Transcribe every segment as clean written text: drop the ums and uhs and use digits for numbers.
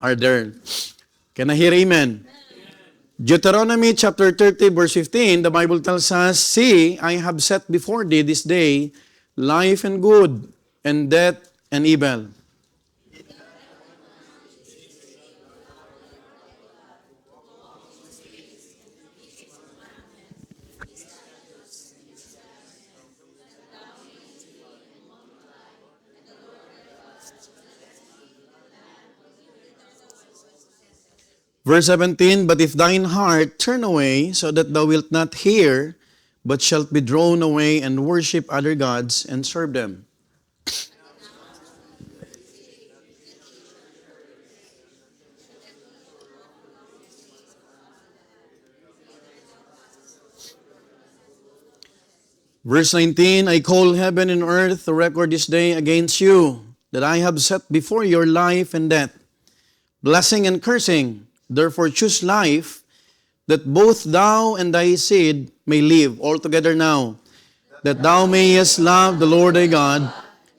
are there. Can I hear amen? Deuteronomy chapter 30 verse 15, the Bible tells us, See, I have set before thee this day life and good, and death and evil. Verse 17, But if thine heart turn away, so that thou wilt not hear, but shalt be drawn away and worship other gods and serve them. Verse 19, I call heaven and earth to record this day against you, that I have set before your life and death, blessing and cursing. Therefore choose life, that both thou and thy seed may live. All together now. That thou mayest love the Lord thy God,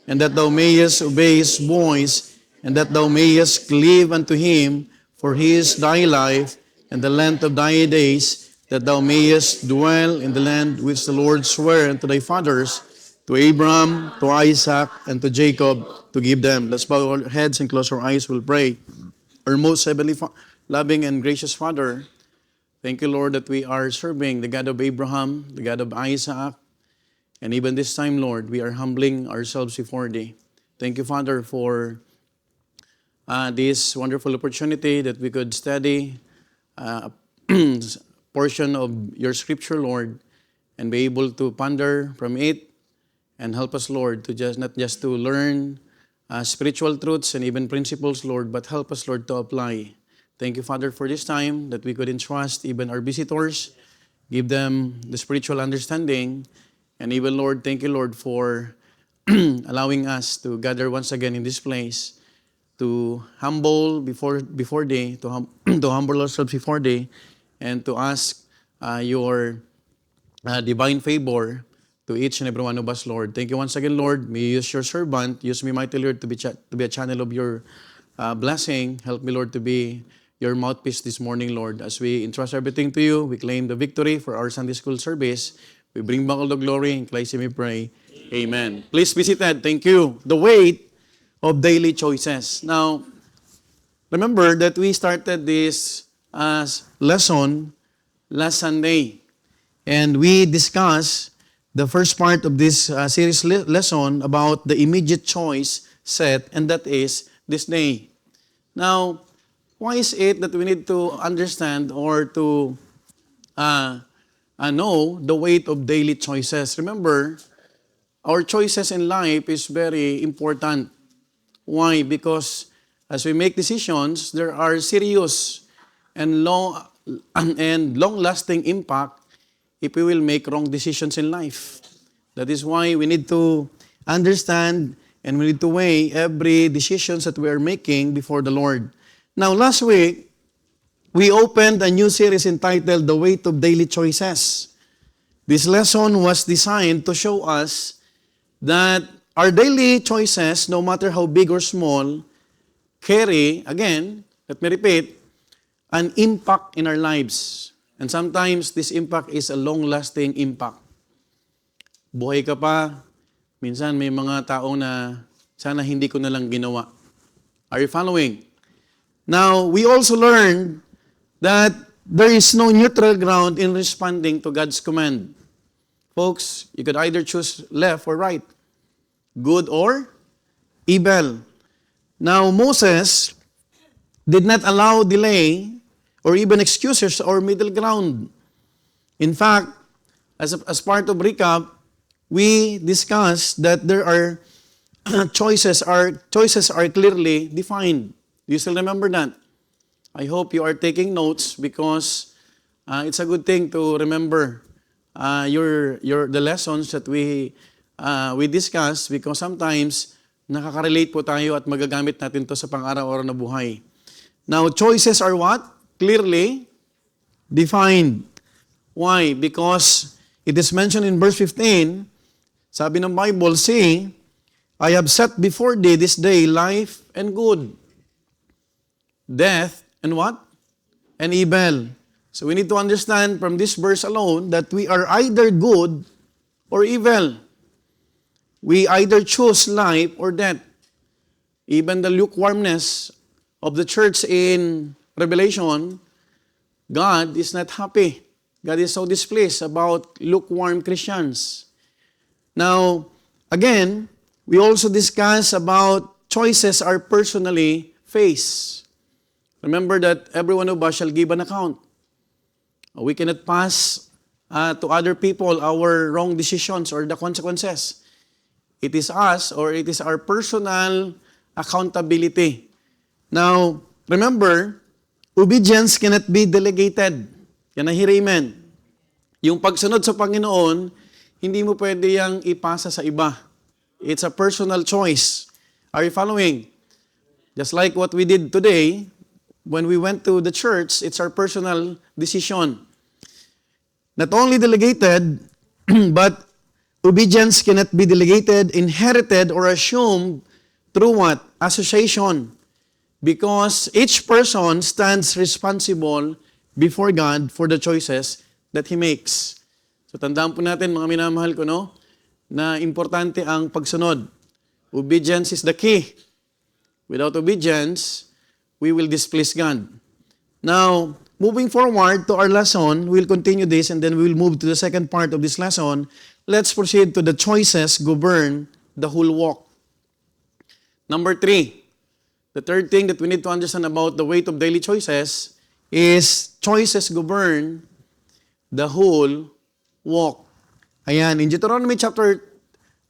and that thou mayest obey his voice, and that thou mayest cleave unto him, for he is thy life, and the length of thy days, that thou mayest dwell in the land which the Lord sware unto thy fathers, to Abraham, to Isaac, and to Jacob, to give them. Let's bow our heads and close our eyes. We'll pray. Our most heavenly, loving and gracious Father, thank you, Lord, that we are serving the God of Abraham, the God of Isaac, and even this time, Lord, we are humbling ourselves before Thee. Thank you, Father, for this wonderful opportunity that we could study a portion of Your Scripture, Lord, and be able to ponder from it, and help us, Lord, to not just to learn spiritual truths and even principles, Lord, but help us, Lord, to apply. Thank you, Father, for this time that we could entrust even our visitors, give them the spiritual understanding, and even, Lord, thank you, Lord, for allowing us to gather once again in this place, to humble before Thee, to humble ourselves before Thee, and to ask Your divine favor to each and every one of us, Lord. Thank you once again, Lord. May you use Your servant, use me mightily, Lord, to be a channel of Your blessing. Help me, Lord, to be Your mouthpiece this morning, Lord. As we entrust everything to You, we claim the victory for our Sunday school service. We bring back all the glory. In Christ we pray. Amen. Please be seated. Thank you. The weight of daily choices. Now, remember that we started this lesson last Sunday. And we discussed the first part of this series lesson about the immediate choice set, and that is this day. Now, why is it that we need to understand or to know the weight of daily choices? Remember, our choices in life is very important. Why? Because as we make decisions, there are serious and long-lasting impact if we will make wrong decisions in life. That is why we need to understand and we need to weigh every decisions that we are making before the Lord. Now, last week, we opened a new series entitled The Weight of Daily Choices. This lesson was designed to show us that our daily choices, no matter how big or small, carry, again, let me repeat, an impact in our lives. And sometimes this impact is a long-lasting impact. Buhay ka pa, minsan may mga tao na sana hindi ko na lang ginawa. Are you following? Now, we also learned that there is no neutral ground in responding to God's command. Folks, you could either choose left or right, good or evil. Now, Moses did not allow delay or even excuses or middle ground. In fact, as part of recap, we discussed that there are choices are clearly defined. Do you still remember that? I hope you are taking notes because it's a good thing to remember the lessons that we discussed, because sometimes nakaka-relate po tayo at magagamit natin to sa pang-araw-araw na buhay. Now, choices are what? Clearly defined. Why? Because it is mentioned in verse 15, sabi ng Bible, See, I have set before thee this day life and good. death, and what? And evil. So we need to understand from this verse alone that we are either good or evil. We either choose life or death. Even the lukewarmness of the church in Revelation, God is not happy. God is so displeased about lukewarm Christians. Now, again, we also discuss about choices are personally faced. Remember that every one of us shall give an account. We cannot pass to other people our wrong decisions or the consequences. It is us or it is our personal accountability. Now, remember, obedience cannot be delegated. Can I hear amen? Yung pagsunod sa Panginoon, hindi mo pwede yang ipasa sa iba. It's a personal choice. Are you following? Just like what we did today, when we went to the church, it's our personal decision. Not only delegated, but obedience cannot be delegated, inherited, or assumed through what? Association. Because each person stands responsible before God for the choices that he makes. So tandaan po natin, mga minamahal ko, no? Na importante ang pagsunod. Obedience is the key. Without obedience, we will displease God. Now, moving forward to our lesson, we'll continue this and then we will move to the second part of this lesson. Let's proceed to the choices govern the whole walk. Number 3, the third thing that we need to understand about the weight of daily choices is choices govern the whole walk. Ayan, in Deuteronomy chapter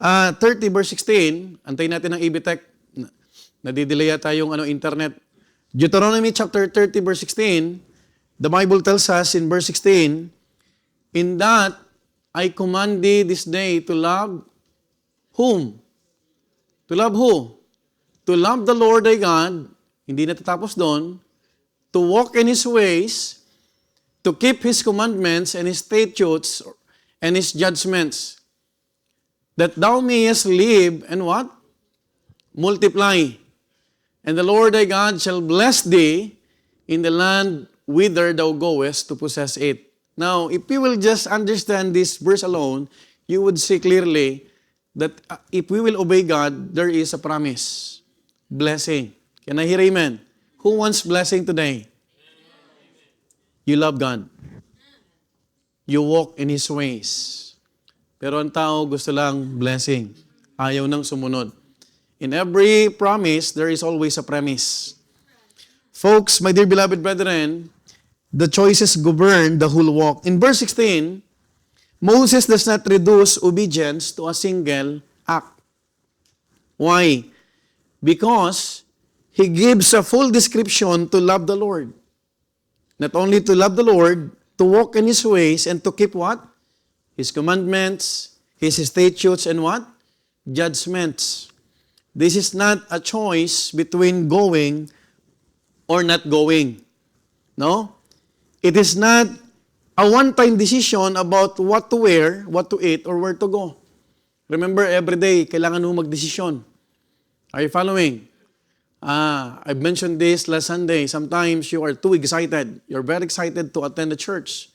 30 verse 16, antayin natin ang EBTech. Nadidelay yata yung internet. Deuteronomy chapter 30 verse 16, the Bible tells us in verse 16, in that I command thee this day to love whom? To love who? To love the Lord thy God, hindi natatapos doon, to walk in His ways, to keep His commandments and His statutes and His judgments, that thou mayest live and what? Multiply. And the Lord thy God shall bless thee in the land whither thou goest to possess it. Now, if you will just understand this verse alone, you would see clearly that if we will obey God, there is a promise. Blessing. Can I hear amen? Who wants blessing today? You love God. You walk in His ways. Pero ang tao gusto lang blessing. Ayaw nang sumunod. In every promise, there is always a premise. Folks, my dear beloved brethren, the choices govern the whole walk. In verse 16, Moses does not reduce obedience to a single act. Why? Because he gives a full description to love the Lord. Not only to love the Lord, to walk in His ways and to keep what? His commandments, His statutes, and what? Judgments. This is not a choice between going or not going. No? It is not a one-time decision about what to wear, what to eat, or where to go. Remember, every day, kailangan mo magdesisyon. Are you following? I've mentioned this last Sunday. Sometimes you are too excited. You're very excited to attend the church.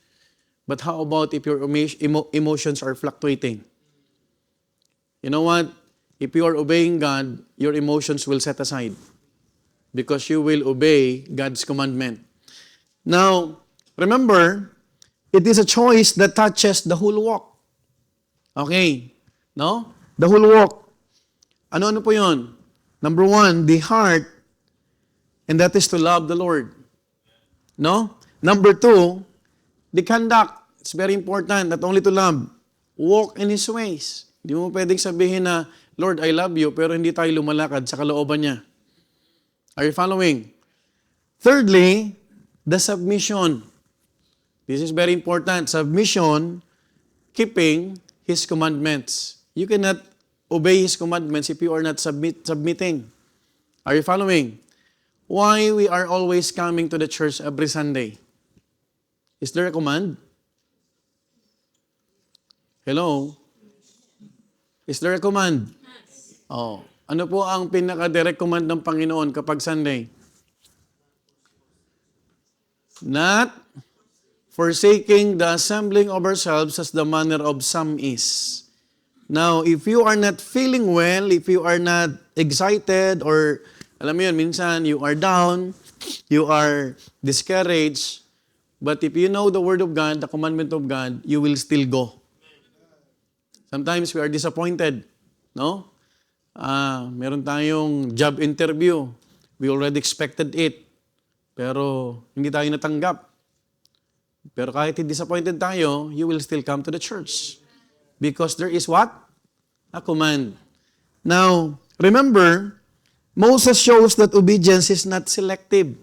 But how about if your emotions are fluctuating? You know what? If you are obeying God, your emotions will set aside. Because you will obey God's commandment. Now, remember, it is a choice that touches the whole walk. Okay? No? The whole walk. Ano po yun? Number 1, the heart, and that is to love the Lord. No? Number 2, the conduct. It's very important, not only to love. Walk in His ways. Hindi mo pwedeng sabihin na, Lord, I love you, pero hindi tayo lumalakad sa kalooban niya. Are you following? Thirdly, the submission. This is very important. Submission, keeping His commandments. You cannot obey His commandments if you are not submitting. Are you following? Why we are always coming to the church every Sunday? Is there a command? Hello? Is there a command? Oh. Ano po ang pinaka-direct command ng Panginoon kapag Sunday? Not forsaking the assembling of ourselves as the manner of some is. Now, if you are not feeling well, if you are not excited, or alam mo yun, minsan you are down, you are discouraged, but if you know the Word of God, the commandment of God, you will still go. Sometimes we are disappointed, no? Meron tayong job interview. We already expected it. Pero hindi tayo natanggap. Pero kahit disappointed tayo, you will still come to the church. Because there is what? A command. Now, remember, Moses shows that obedience is not selective.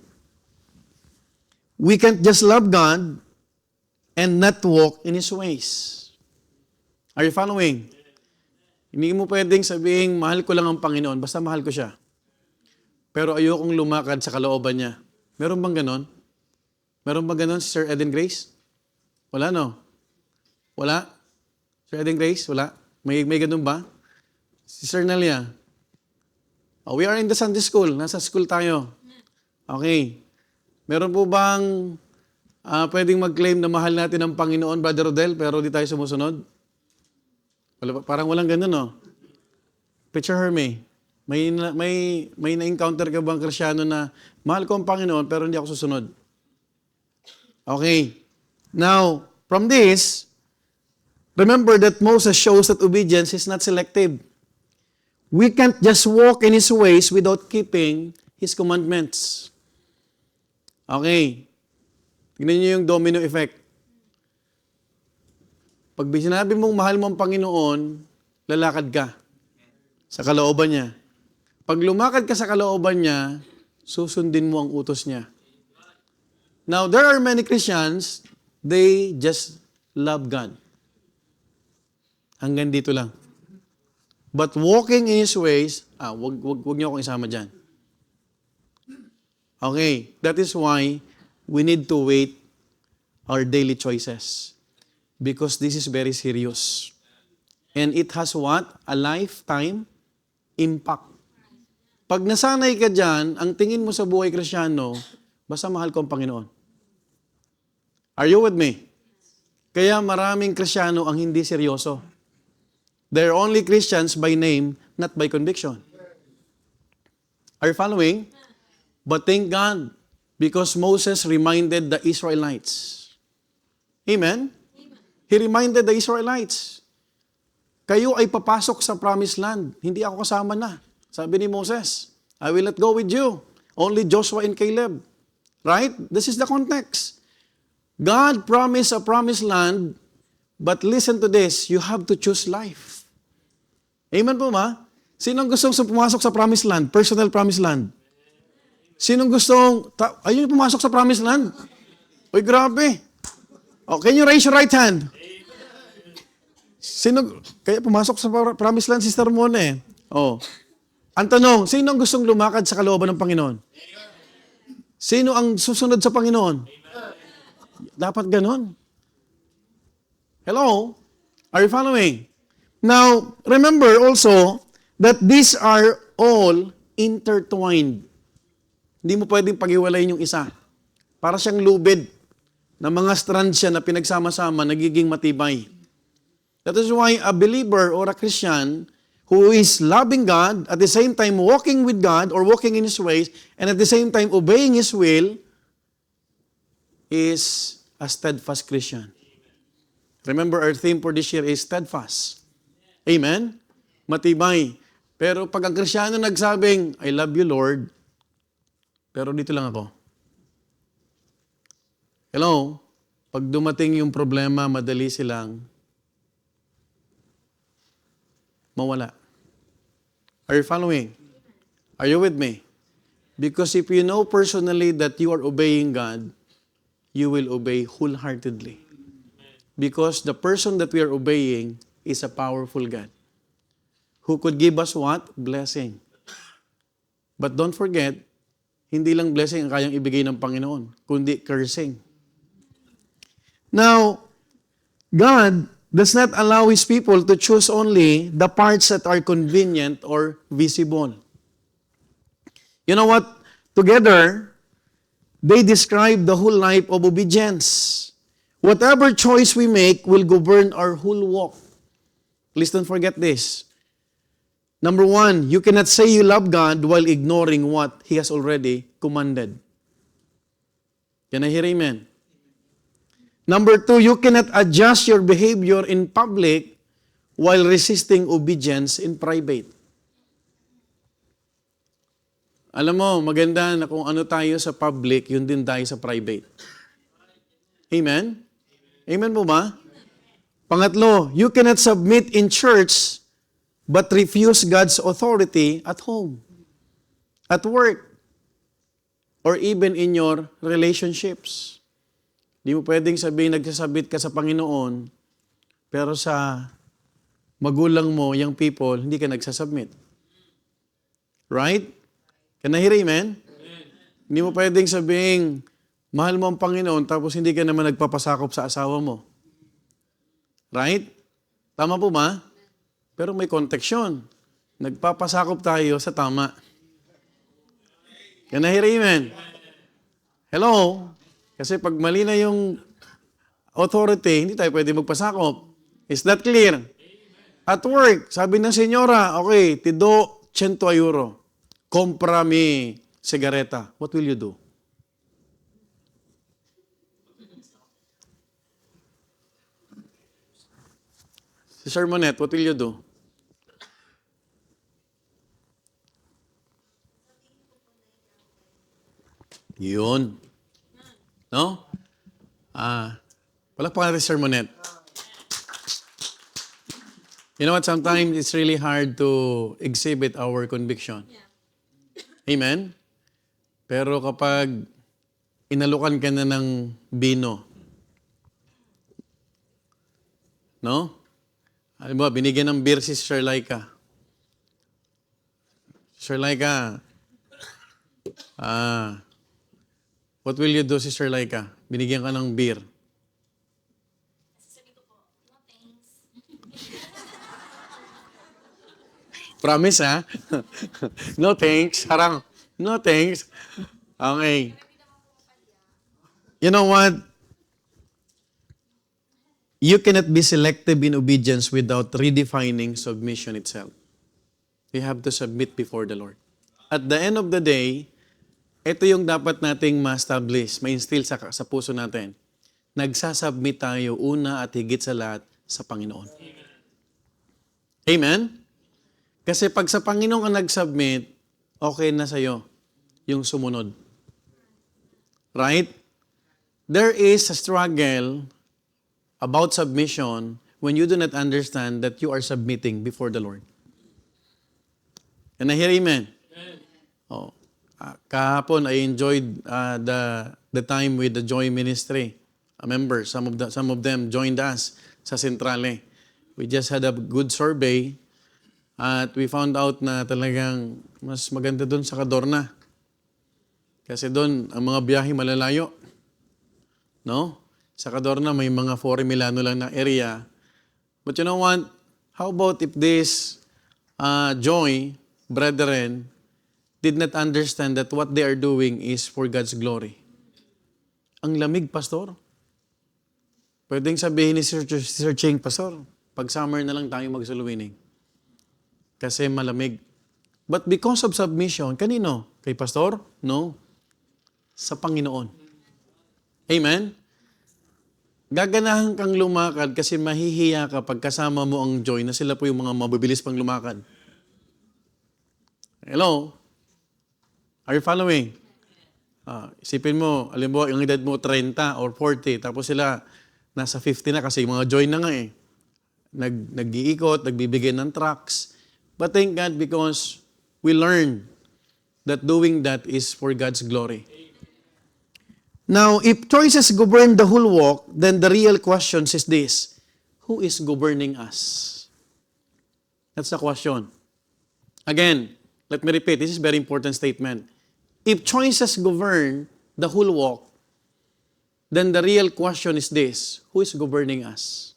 We can't just love God and not walk in His ways. Are you following? Hindi mo pwedeng sabihin, mahal ko lang ang Panginoon, basta mahal ko siya. Pero ayokong lumakad sa kalooban niya. Meron bang ganon? Meron bang ganon, Sir Eden Grace? Wala, no? Wala? Sir Eden Grace? Wala? May ganon ba? Sister Nelia? Oh, we are in the Sunday school. Nasa school tayo. Okay. Meron po bang pwedeng mag-claim na mahal natin ang Panginoon, Brother Rodel, pero di tayo sumusunod? Parang walang ganun, no? Picture her, may na-encounter ka bang Krisyano na mahal ko ang Panginoon pero hindi ako susunod? Okay. Now, from this, remember that Moses shows that obedience is not selective. We can't just walk in His ways without keeping His commandments. Okay. Tignan niyo yung domino effect. Pag sinabi mong mahal mo ang Panginoon, lalakad ka sa kalooban niya. Pag lumakad ka sa kalooban niya, susundin mo ang utos niya. Now, there are many Christians, they just love God. Hanggang dito lang. But walking in His ways, wag niyo akong isama dyan. Okay, that is why we need to weight our daily choices. Because this is very serious. And it has what? A lifetime impact. Pag nasanay ka dyan, ang tingin mo sa buhay Krisyano, basta mahal ko ang Panginoon. Are you with me? Kaya maraming Krisyano ang hindi seryoso. They're only Christians by name, not by conviction. Are you following? But thank God, because Moses reminded the Israelites. Amen? He reminded the Israelites, kayo ay papasok sa promised land. Hindi ako kasama na. Sabi ni Moses, I will not go with you. Only Joshua and Caleb. Right? This is the context. God promised a promised land, but listen to this, you have to choose life. Amen po ba? Sinong gustong pumasok sa promised land? Personal promised land. Sinong gustong, ayun pumasok sa promised land? Uy, grabe. Oh, can you raise your right hand? Kaya pumasok sa promised land, Sister Mone. Oh. Ang tanong, sino ang gustong lumakad sa kalooban ng Panginoon? Sino ang susunod sa Panginoon? Dapat ganon. Hello? Are you following? Now, remember also that these are all intertwined. Hindi mo pwedeng pag-iwalayin yung isa. Para siyang lubid na mga strands siya na pinagsama-sama, nagiging matibay. That is why a believer or a Christian who is loving God, at the same time walking with God or walking in His ways, and at the same time obeying His will, is a steadfast Christian. Remember, our theme for this year is steadfast. Amen? Matibay. Pero pag ang Krisyano nagsabing, I love you, Lord, pero dito lang ako. Hello? Pag dumating yung problema, madali silang mawala. Are you following? Are you with me? Because if you know personally that you are obeying God, you will obey wholeheartedly. Because the person that we are obeying is a powerful God who could give us what? Blessing. But don't forget, hindi lang blessing ang kayang ibigay ng Panginoon, kundi cursing. Now, God does not allow His people to choose only the parts that are convenient or visible. You know what? Together, They describe the whole life of obedience. Whatever choice we make will govern our whole walk. Please don't forget this. Number one, you cannot say you love God while ignoring what He has already commanded. Can I hear amen? Number two, you cannot adjust your behavior in public while resisting obedience in private. Alam mo, maganda na kung ano tayo sa public, yun din tayo sa private. Amen? Amen po ba? Pangatlo, you cannot submit in church but refuse God's authority at home, at work, or even in your relationships. Di mo pwedeng sabihin nagsasabit ka sa Panginoon, pero sa magulang mo, young people, hindi ka nagsasubmit. Right? Can I hear amen? Hindi mo pwedeng sabihin, mahal mo ang Panginoon, tapos hindi ka naman nagpapasakop sa asawa mo. Right? Tama po ba? Pero may context yun. Nagpapasakop tayo sa tama. Can I hear amen? Hello? Kasi pag mali na yung authority, hindi tayo pwede magpasakop. Is that clear? At work, sabi ng senyora, okay, tido 100 euro. Compra mi sigareta. What will you do? Si Sir Monet, what will you do? Yun. No? Palakpakan natin, Sir Monet. You know what? Sometimes it's really hard to exhibit our conviction. Amen? Pero kapag inalukan ka na ng bino, no? Alam mo, binigyan ng beer si Sir Laika. Sir Laika, what will you do, Sister Laika? Binigyan ka ng beer. Sabi ko po, no thanks. Promise, ha? No thanks. Harang, no thanks. Okay. You know what? You cannot be selective in obedience without redefining submission itself. You have to submit before the Lord. At the end of the day, ito yung dapat nating ma-establish, ma-instill sa puso natin. Nagsasubmit tayo una at higit sa lahat sa Panginoon. Amen? Kasi pag sa Panginoon ka nag-submit, okay na sa'yo yung sumunod. Right? There is a struggle about submission when you do not understand that you are submitting before the Lord. And I hear amen? Oh. Kahapon, I enjoyed the time with the Joy Ministry members. Some of them joined us sa Centrale. We just had a good survey at we found out na talagang mas maganda doon sa Cadorna. Kasi doon, ang mga biyahe malalayo. No? Sa Cadorna, may mga 4 Milano lang na area. But you know what? How about if this Joy, brethren, did not understand that what they are doing is for God's glory? Ang lamig, Pastor. Pwedeng sabihin ni Sir Ching, Pastor, pag summer na lang tayo mag-suluwining. Kasi malamig. But because of submission, kanino? Kay Pastor? No. Sa Panginoon. Amen? Gaganahan kang lumakad kasi mahihiya ka pag kasama mo ang Joy na sila po yung mga mabibilis pang lumakad. Hello? Are you following? Isipin mo, alam mo, yung edad mo 30 or 40, tapos sila nasa 50 na kasi mga Joy na nga eh. Nag-iikot, nagbibigay ng tracks. But thank God because we learned that doing that is for God's glory. Now, if choices govern the whole walk, then the real question is this: who is governing us? That's the question. Again, let me repeat, this is a very important statement. If choices govern the whole walk, then the real question is this: who is governing us?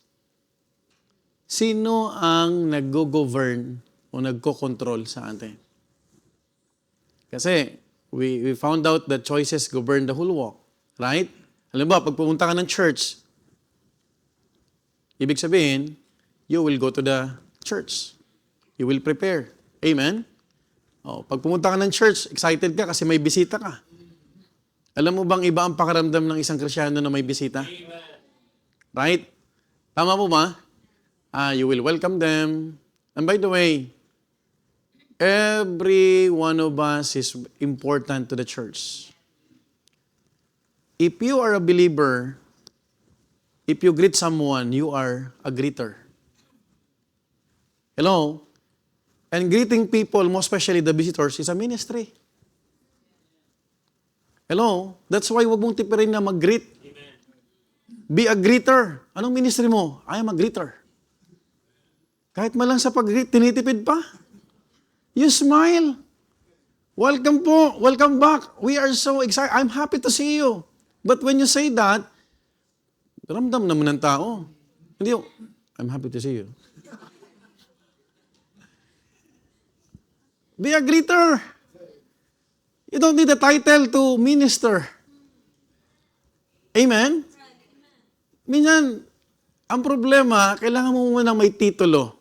Sino ang nag-govern o nagko-control sa atin? Kasi, we found out that choices govern the whole walk. Right? Alam ba, pag pumunta ka ng church, ibig sabihin, you will go to the church. You will prepare. Amen? Pag pumunta ka ng church, excited ka kasi may bisita ka. Alam mo bang iba ang pakaramdam ng isang Kristiyano na may bisita? Right? Tama po ba? You will welcome them. And by the way, every one of us is important to the church. If you are a believer, if you greet someone, you are a greeter. Hello? And greeting people, most especially the visitors, is a ministry. Hello? That's why huwag mong tipirin na mag-greet. Be a greeter. Anong ministry mo? I am a greeter. Kahit malang sa pag-greet, tinitipid pa. You smile. Welcome po. Welcome back. We are so excited. I'm happy to see you. But when you say that, ramdam naman ng tao. Hindi, I'm happy to see you. Be a greeter. You don't need a title to minister. Amen? Minsan, ang problema, kailangan mo muna may titulo.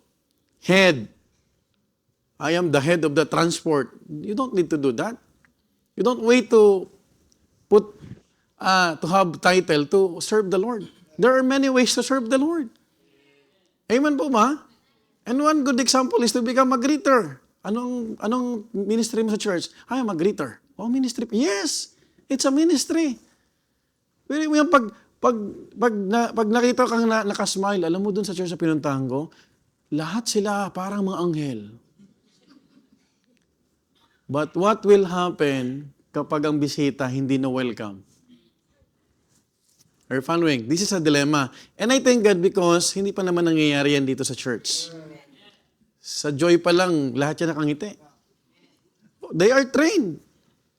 Head. I am the head of the transport. You don't need to do that. You don't wait to have title to serve the Lord. There are many ways to serve the Lord. Amen po ba? And one good example is to become a greeter. Anong ministry mo sa church? I am a greeter. Oh, ministry. Yes, it's a ministry. Pag nakita kang nakasmile, alam mo dun sa church na pinuntahan ko, lahat sila parang mga anghel. But what will happen kapag ang bisita hindi na welcome? Or following, this is a dilemma. And I thank God because hindi pa naman nangyayari yan dito sa church. Sa Joy pa lang, lahat yan nakangiti. They are trained.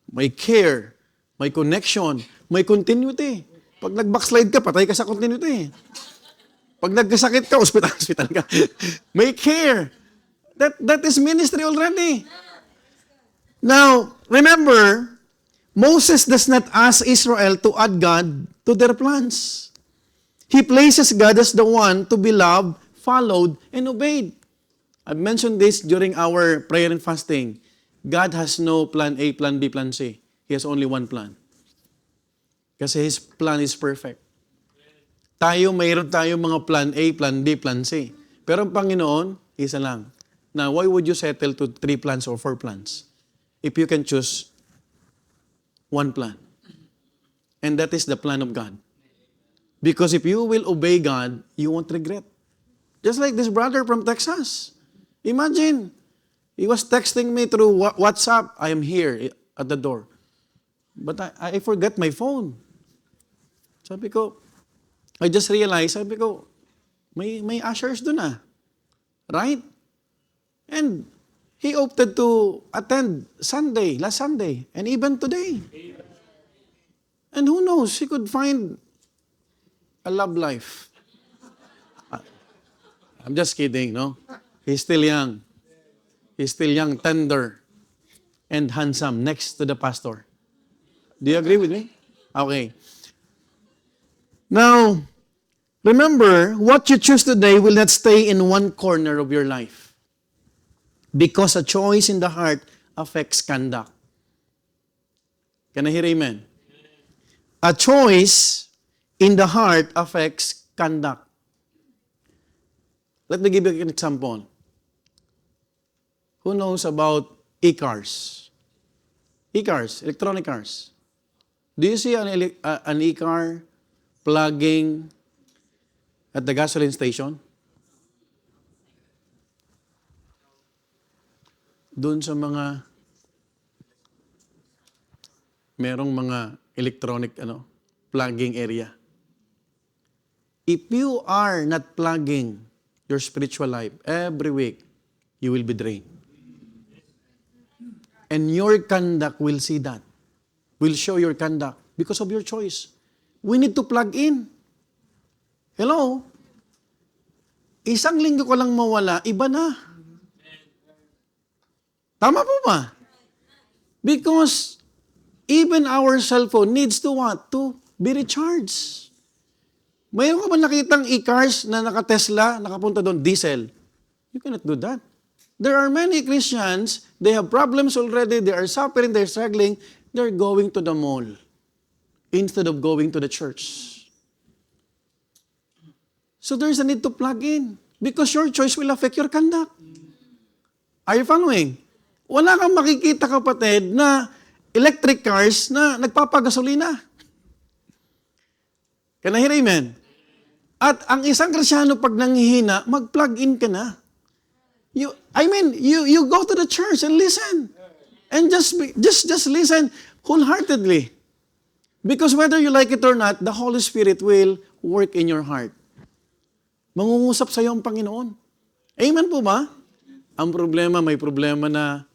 May care, may connection, may continuity. Pag nag-backslide ka, patay ka sa continuity. Pag nagkasakit ka, hospital ka. May care. That is ministry already. Now, remember, Moses does not ask Israel to add God to their plans. He places God as the one to be loved, followed, and obeyed. I've mentioned this during our prayer and fasting. God has no plan A, plan B, plan C. He has only one plan. Kasi His plan is perfect. Mayroon tayo mga plan A, plan B, plan C. Pero ang Panginoon, isa lang. Now, why would you settle to 3 plans or 4 plans? If you can choose one plan. And that is the plan of God. Because if you will obey God, you won't regret. Just like this brother from Texas. Imagine, he was texting me through WhatsApp, I am here at the door. But I forgot my phone. Sabi ko, I just realized, sabi ko, may ushers doon ah. Right? And he opted to attend last Sunday, and even today. And who knows, he could find a love life. I'm just kidding, no? He's still young. He's still young, tender, and handsome next to the pastor. Do you agree with me? Okay. Now, remember, what you choose today will not stay in one corner of your life. Because a choice in the heart affects conduct. Can I hear amen? A choice in the heart affects conduct. Let me give you an example. Who knows about e-cars? E-cars, electronic cars. Do you see an e-car plugging at the gasoline station? Doon sa merong mga electronic plugging area. If you are not plugging your spiritual life every week, you will be drained. And your conduct will see that. Will show your conduct because of your choice. We need to plug in. Hello? Isang linggo ko lang mawala, iba na. Tama po ba? Because Even our cell phone needs to what? To be recharged. Mayroon ka ba nakitang e-cars na naka-Tesla, nakapunta doon, diesel? You cannot do that. There are many Christians, they have problems already, they are suffering, they're struggling, they're going to the mall instead of going to the church. So there's a need to plug in because your choice will affect your conduct. Are you following? Wala kang makikita, kapatid, na electric cars na nagpapagasolina. Can I hear amen? At ang isang Kristyano pag nanghihina, mag-plug in ka na. You go to the church and listen. And just listen wholeheartedly. Because whether you like it or not, the Holy Spirit will work in your heart. Mangungusap sa iyo ang Panginoon. Amen po ba? Ang problema, may problema na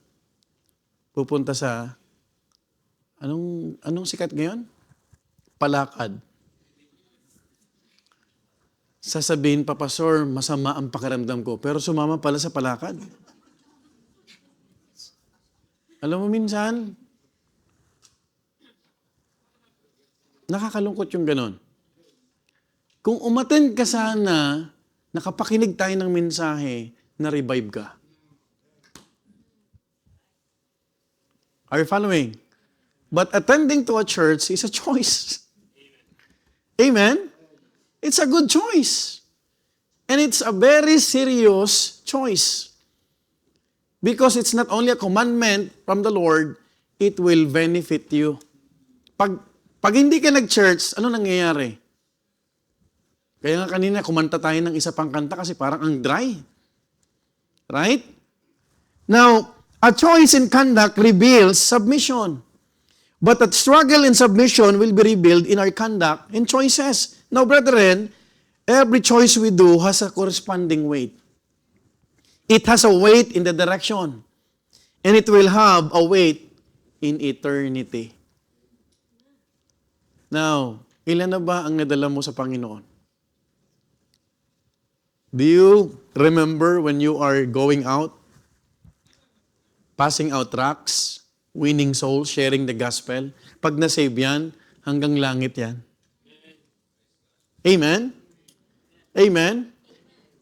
pupunta sa anong sikat ngayon? Palakad. Sasabihin pa, Pastor, masama ang pakiramdam ko. Pero sumama pala sa palakad. Alam mo minsan, nakakalungkot yung ganon. Kung umattend ka sana, nakapakinig tayo ng mensahe, na-revive ka. Are you following? But attending to a church is a choice. Amen? It's a good choice. And it's a very serious choice. Because it's not only a commandment from the Lord, it will benefit you. Pag hindi ka nag-church, ano nangyayari? Kaya nga kanina, kumanta tayo ng isa pang kanta kasi parang ang dry. Right? Now, a choice in conduct reveals submission. But a struggle in submission will be revealed in our conduct and choices. Now, brethren, every choice we do has a corresponding weight. It has a weight in the direction. And it will have a weight in eternity. Now, ilan na ba ang nadala mo sa Panginoon? Do you remember when you are going out, passing out tracts, winning souls, sharing the gospel? Pag na-save yan, hanggang langit yan. Amen? Amen?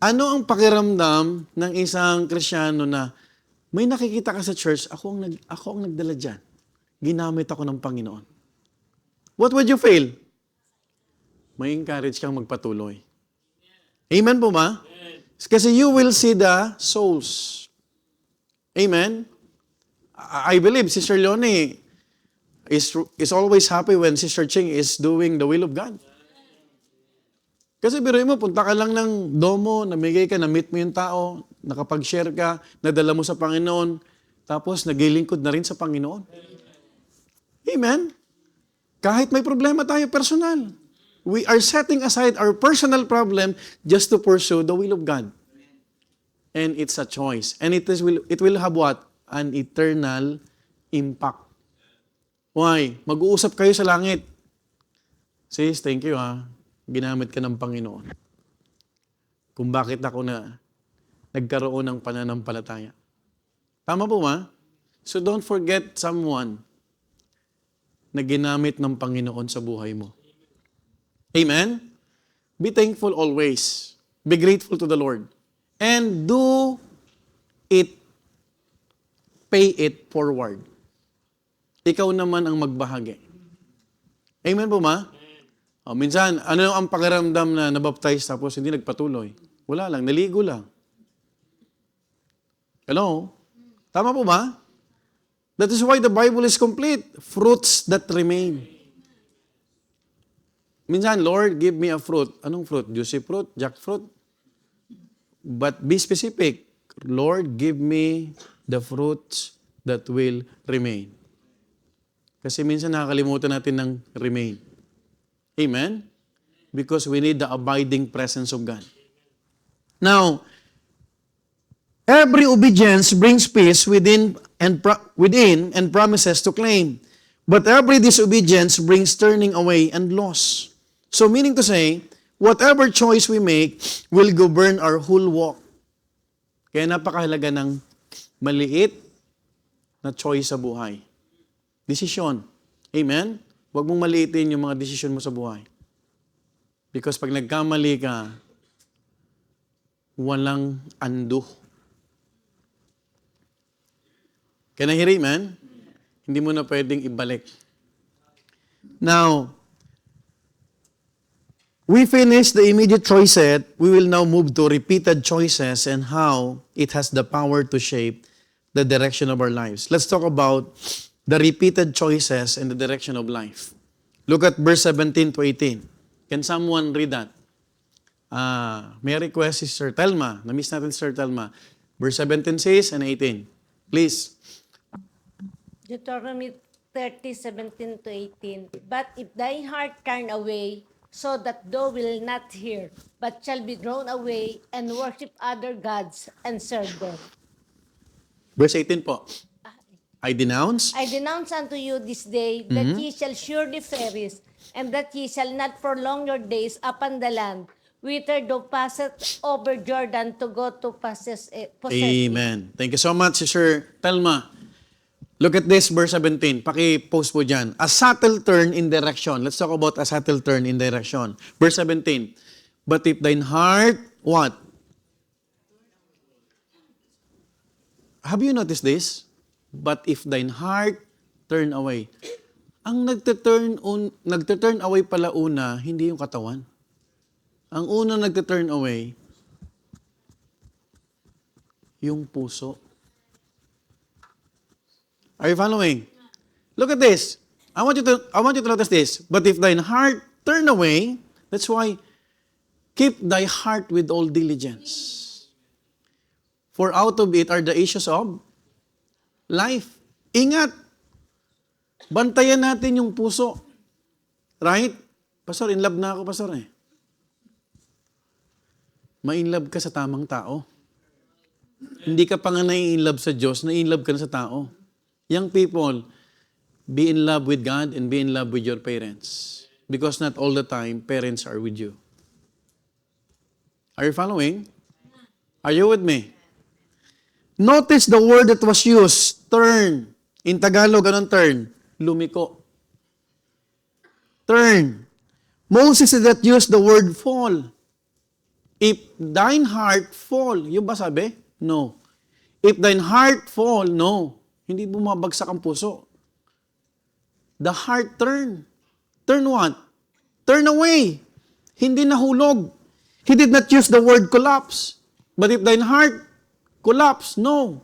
Ano ang pakiramdam ng isang Kristiyano na may nakikita ka sa church, ako ang nagdala dyan. Ginamit ako ng Panginoon. What would you feel? May encourage kang magpatuloy. Amen po ba? Kasi you will see the souls. Amen? I believe Sister Leonie is always happy when Sister Ching is doing the will of God. Kasi biruin mo, punta ka lang ng domo, namigay ka, na-meet mo yung tao, nakapag-share ka, nadala mo sa Panginoon, tapos naglilingkod na rin sa Panginoon. Amen? Kahit may problema tayo personal, we are setting aside our personal problem just to pursue the will of God. And it's a choice. And it will have what? An eternal impact. Why? Mag-uusap kayo sa langit. Sis, thank you ha. Ginamit ka ng Panginoon. Kung bakit ako nagkaroon ng pananampalataya. Tama po ba? So don't forget someone na ginamit ng Panginoon sa buhay mo. Amen? Be thankful always. Be grateful to the Lord. And do it, pay it forward. Ikaw naman ang magbahagi. Amen po ma? Minsan, ano ang pakiramdam na nabaptize tapos hindi nagpatuloy? Wala lang, naligo lang. Hello? Tama po ba? That is why the Bible is complete. Fruits that remain. Minsan, Lord, give me a fruit. Anong fruit? Juicy fruit? Jackfruit? But be specific. Lord, give me the fruits that will remain. Kasi minsan nakakalimutan natin ng remain. Amen? Because we need the abiding presence of God. Now, every obedience brings peace within and promises to claim. But every disobedience brings turning away and loss. So meaning to say, whatever choice we make will govern our whole walk. Kaya napakahalaga ng maliit na choice sa buhay. Desisyon. Amen? Huwag mong maliitin yung mga desisyon mo sa buhay. Because pag nagkamali ka, walang undo. Can I hear amen? Hindi mo na pwedeng ibalik. Now, we finished the immediate choice set. We will now move to repeated choices and how it has the power to shape the direction of our lives. Let's talk about the repeated choices and the direction of life. Look at verse 17 to 18. Can someone read that? May request si Sir Telma. Na-miss natin Sir Telma. Verse 17 says and 18. Please. Deuteronomy 30:17 to 18. But if thy heart turn away, so that thou wilt not hear, but shall be drawn away and worship other gods and serve them. Verse 18 po. I denounce. I denounce unto you this day that ye shall surely perish, and that ye shall not prolong your days upon the land, whither thou passest over Jordan to go to possess it. Amen. Thank you so much, Sir Telma. Look at this, verse 17. Paki-post po dyan. A subtle turn in direction. Let's talk about a subtle turn in direction. Verse 17. But if thine heart, what? Have you noticed this? But if thine heart turn away. Ang nagte-turn away pala una, hindi yung katawan. Ang una nagte-turn away, yung puso. Are you following? Look at this. I want you to notice this. But if thine heart turn away, that's why keep thy heart with all diligence. For out of it are the issues of life. Ingat. Bantayan natin yung puso. Right? Pastor, in love na ako, Pastor eh. Ma-in love ka sa tamang tao. Hindi ka pa nga na-in love sa Diyos, na-in love ka na sa tao. Young people, be in love with God and be in love with your parents. Because not all the time, parents are with you. Are you following? Are you with me? Notice the word that was used, turn. In Tagalog, anong turn? Lumiko. Turn. Moses is that used the word fall. If thine heart fall, yung ba sabi? No. If thine heart fall, no. Hindi bumabagsak ang puso. The heart turn. Turn what? Turn away. Hindi nahulog. He did not use the word collapse. But if thine heart collapse, no.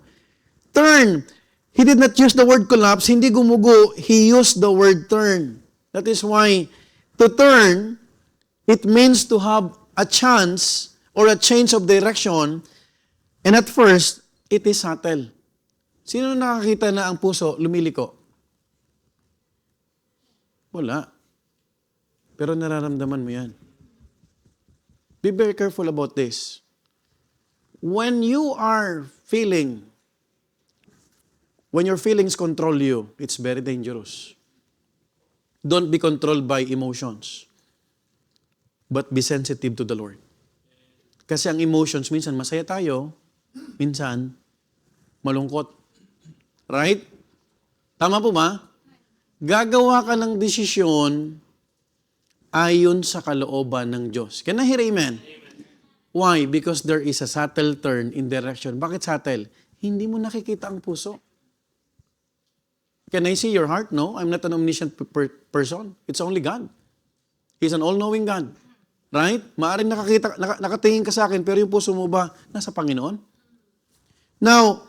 Turn. He did not use the word collapse. Hindi gumugo. He used the word turn. That is why to turn, it means to have a chance or a change of direction. And at first, it is subtle. Sino nakakita na ang puso lumiliko? Wala. Pero nararamdaman mo yan. Be very careful about this. When your feelings control you, it's very dangerous. Don't be controlled by emotions. But be sensitive to the Lord. Kasi ang emotions, minsan masaya tayo, minsan malungkot. Right? Tama po ba? Gagawa ka ng desisyon ayon sa kalooban ng Diyos. Can I hear amen? Why? Because there is a subtle turn in direction. Bakit subtle? Hindi mo nakikita ang puso. Can I see your heart? No, I'm not an omniscient person. It's only God. He's an all-knowing God. Right? Maaring nakatingin ka sa akin, pero yung puso mo ba nasa Panginoon? Now,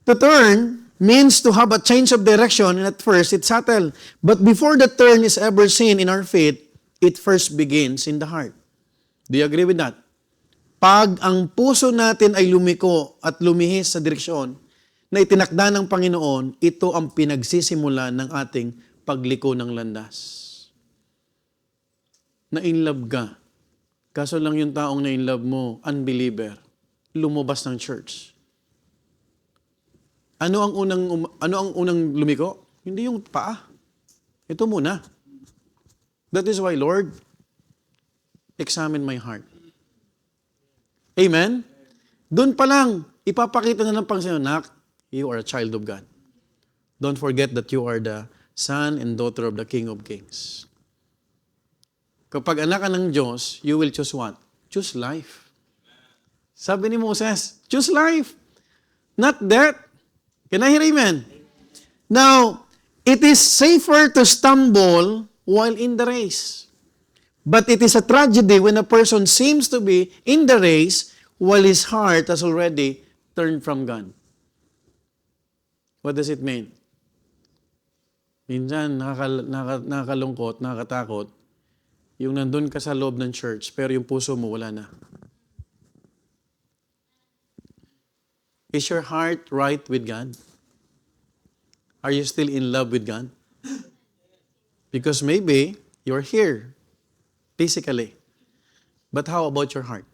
to turn means to have a change of direction, and at first, it's subtle. But before the turn is ever seen in our faith, it first begins in the heart. Do you agree with that? Pag ang puso natin ay lumiko at lumihis sa direksyon na itinakda ng Panginoon, ito ang pinagsisimula ng ating pagliko ng landas. Na-inlove ka. Kaso lang yung taong na-inlove mo, unbeliever, lumabas ng church. Ano ang unang lumiko? Hindi yung paa. Ito muna. That is why, Lord, examine my heart. Amen? Doon pa lang, ipapakita na ng Panginoon, you are a child of God. Don't forget that you are the son and daughter of the King of Kings. Kapag anak ka ng Diyos, you will choose what? Choose life. Sabi ni Moses, choose life, not death. Can I hear amen? Now, it is safer to stumble while in the race. But it is a tragedy when a person seems to be in the race while his heart has already turned from God. What does it mean? Minsan, nakakalungkot, nakakatakot, yung nandun ka sa loob ng church, pero yung puso mo wala na. Is your heart right with God? Are you still in love with God? Because maybe you're here, physically. But how about your heart?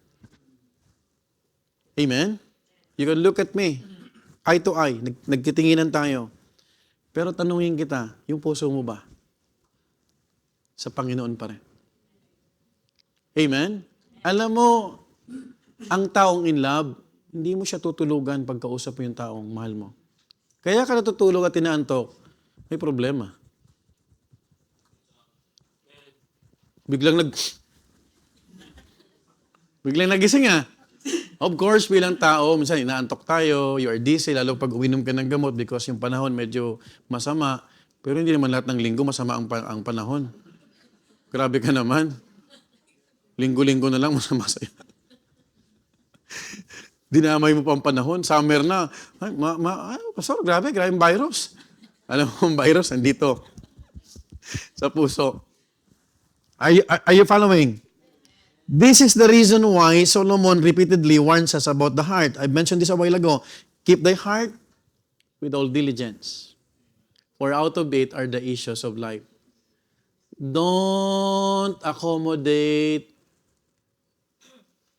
Amen? You can look at me, eye to eye, nagtitinginan tayo. Pero tanungin kita, yung puso mo ba? Sa Panginoon pa rin. Amen? Alam mo, ang taong in love, hindi mo siya tutulugan pagkausap mo yung taong mahal mo. Kaya ka natutulog at tinaantok, may problema. Biglang nagising ah. Of course, bilang tao, minsan inaantok tayo, you are dizzy, lalo pag uminom ka ng gamot because yung panahon medyo masama. Pero hindi naman lahat ng linggo masama ang panahon. Grabe ka naman. Linggo-linggo na lang masama sa'yo. Dinamay mo pa ang panahon. Summer na. Pastor, grabe yung virus. Alam mo, ang virus nandito. Sa puso. Are you following? This is the reason why Solomon repeatedly warns us about the heart. I mentioned this a while ago. Keep thy heart with all diligence, for out of it are the issues of life. Don't accommodate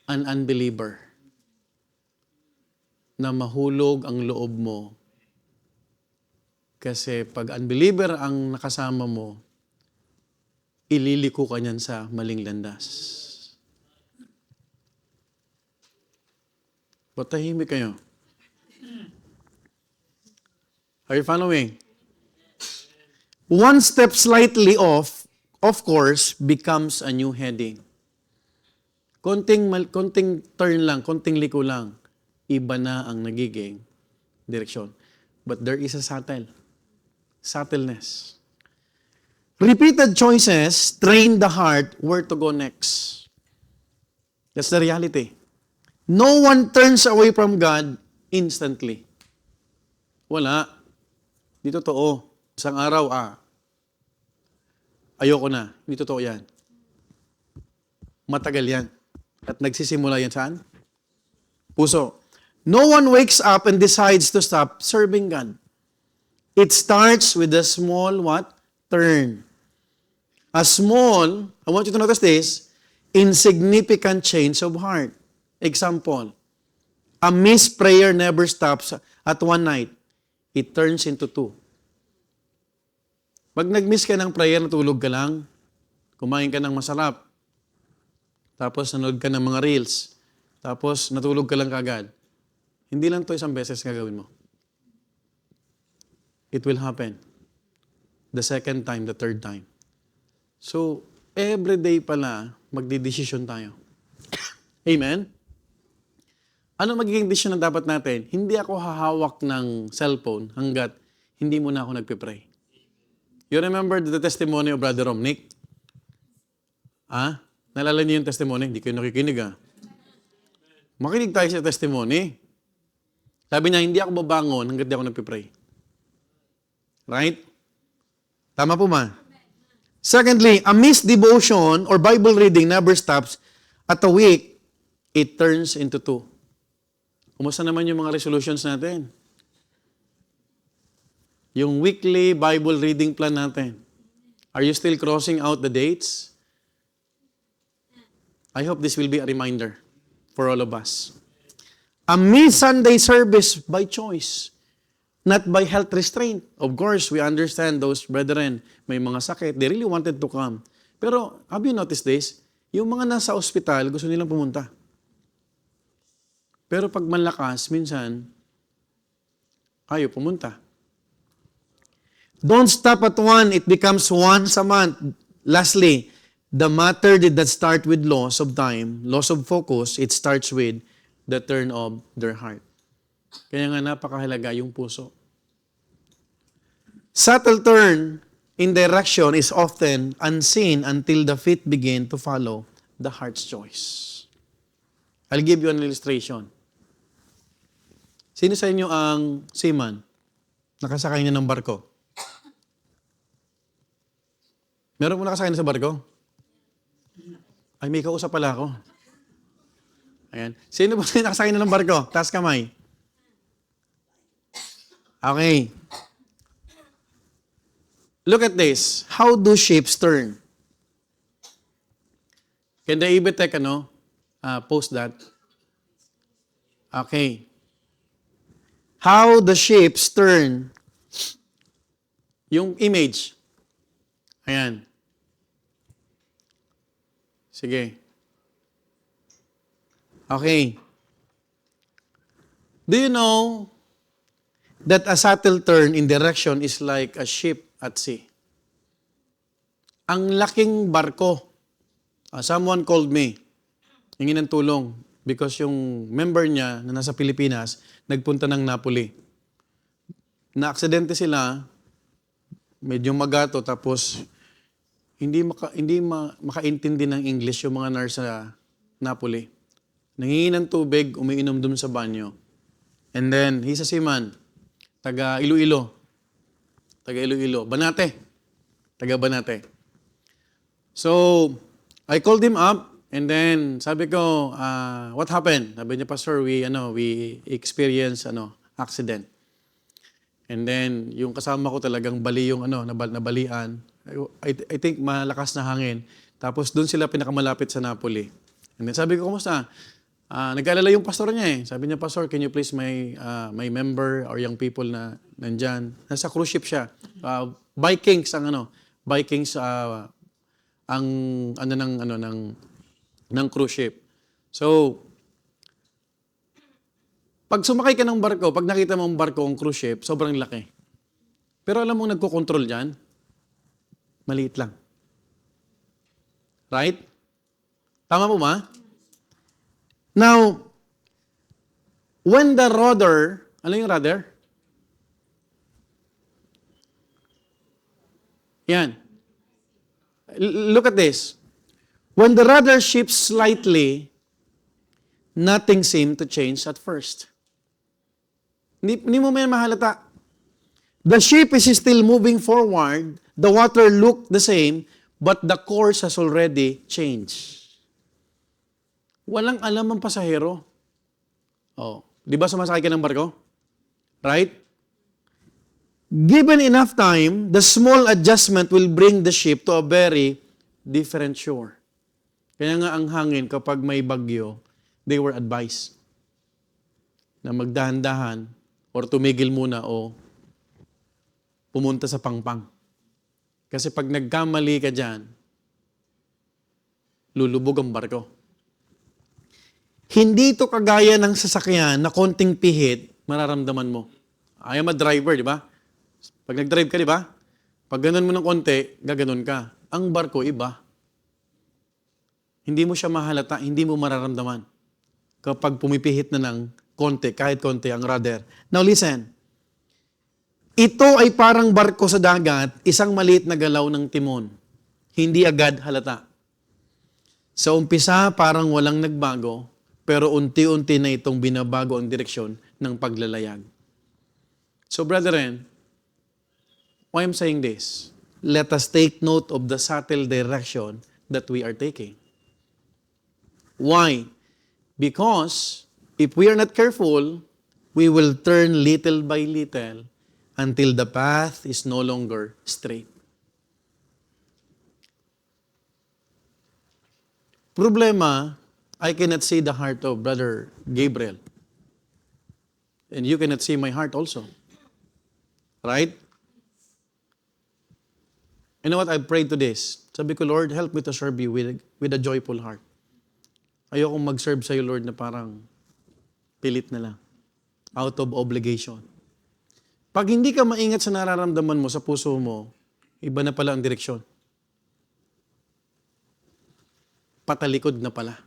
an unbeliever na mahulog ang loob mo. Kasi pag unbeliever ang nakasama mo, ililiko ka niyan sa maling landas. Ba't tahimik kayo? Are you following? One step slightly off, of course, becomes a new heading. Konting turn lang, konting liko lang, iba na ang nagiging direksyon. But there is a subtleness. Repeated choices train the heart where to go next. That's the reality. No one turns away from God instantly. Wala. Hindi totoo. Isang araw, ayoko na. Hindi totoo yan. Matagal yan. At nagsisimula yan saan? Puso. No one wakes up and decides to stop serving God. It starts with a small what? Turn. A small, I want you to notice this, insignificant change of heart. Example, a missed prayer never stops at one night. It turns into two. Pag nag-miss ka ng prayer, natulog ka lang, kumain ka ng masarap, tapos nanood ka ng mga reels, tapos natulog ka lang kagad. Hindi lang to isang beses gagawin mo. It will happen. The second time, the third time. So, every day pala, magdidesisyon tayo. Amen? Ano magiging decision na dapat natin? Hindi ako hahawak ng cellphone hanggat hindi mo na ako nagpe-pray. You remember the testimony of Brother Romnick? Nalala niyo yung testimony? Hindi kayo nakikinig Makinig tayo sa testimony. Sabi niya, hindi ako babangon hanggat di ako nagpe-pray. Right? Tama po ba? Secondly, a missed devotion or Bible reading never stops. At a week, it turns into two. Kumusta naman yung mga resolutions natin? Yung weekly Bible reading plan natin. Are you still crossing out the dates? I hope this will be a reminder for all of us. A missed Sunday service by choice, not by health restraint. Of course, we understand those brethren, may mga sakit, they really wanted to come. Pero, have you noticed this? Yung mga nasa ospital, gusto nilang pumunta. Pero pag malakas, minsan, ayaw pumunta. Don't stop at one. It becomes once a month. Lastly, the matter did not start with loss of time, loss of focus. It starts with the turn of their heart. Kaya nga napakahalaga yung puso. Subtle turn in direction is often unseen until the feet begin to follow the heart's choice. I'll give you an illustration. Sino sa inyo ang seaman? Nakasakay niya ng barko? Meron mo nakasakay na sa barko? Ay, may kausap pala ako. Ayan. Sino ba nakasakay na ng barko? Taas kamay. Okay. Look at this. How do ships turn? Can the Ibitec, post that? Okay. How the ships turn. Yung image. Ayan. Sige. Okay. Do you know that a subtle turn in direction is like a ship at sea? Ang laking barko. Someone called me. Hingi ng tulong because yung member niya na nasa Pilipinas nagpunta ng Napoli. Na-aksidente sila, medyo magato, tapos hindi makaintindi ng English yung mga nurse sa Napoli. Nangingi ng tubig, umiinom dun sa banyo. And then, he's a seaman. Taga Iloilo. Banate. Taga Banate. So, I called him up, and then sabi ko, what happened? Sabi niya, Pastor, we experienced accident. And then, yung kasama ko talagang bali yung nabalian. I think malakas na hangin. Tapos doon sila pinakamalapit sa Napoli. And then sabi ko, kumusta? Nag-alala yung pastor niya eh. Sabi niya, Pastor, can you please my member or young people na nandyan? Nasa cruise ship siya. Vikings ng cruise ship. So, pag sumakay ka ng barko, pag nakita mo ang barko, ang cruise ship, sobrang laki. Pero alam mo nagko-control dyan? Maliit lang. Right? Tama po ba? Now, when the rudder, ano yung rudder? Yan. Look at this. When the rudder shifts slightly, nothing seemed to change at first. Hindi mo may mahalata. The ship is still moving forward. The water looked the same, but the course has already changed. Walang alam ang pasahero. Di ba sumasakay ka ng barko? Right? Given enough time, the small adjustment will bring the ship to a very different shore. Kaya nga ang hangin, kapag may bagyo, they were advised na magdahan-dahan or tumigil muna o pumunta sa pangpang. Kasi pag nagkamali ka dyan, lulubog ang barko. Hindi ito kagaya ng sasakyan na konting pihit, mararamdaman mo. I am a driver, di ba? Pag nag-drive ka, di ba? Pag ganun mo ng konti, gaganon ka. Ang barko, iba. Hindi mo siya mahalata, hindi mo mararamdaman. Kapag pumipihit na ng konti, kahit konti ang rudder. Now listen, ito ay parang barko sa dagat, isang maliit na galaw ng timon. Hindi agad halata. Sa umpisa, parang walang nagbago, pero unti-unti na itong binabago ang direksyon ng paglalayag. So brethren, why I'm saying this? Let us take note of the subtle direction that we are taking. Why? Because if we are not careful, we will turn little by little until the path is no longer straight. Problema, I cannot see the heart of Brother Gabriel. And you cannot see my heart also. Right? You know what? I prayed to this. Sabi ko, Lord, help me to serve you with a joyful heart. Ayokong mag-serve sa'yo, Lord, na parang pilit na lang. Out of obligation. Pag hindi ka maingat sa nararamdaman mo, sa puso mo, iba na pala ang direksyon. Patalikod na pala.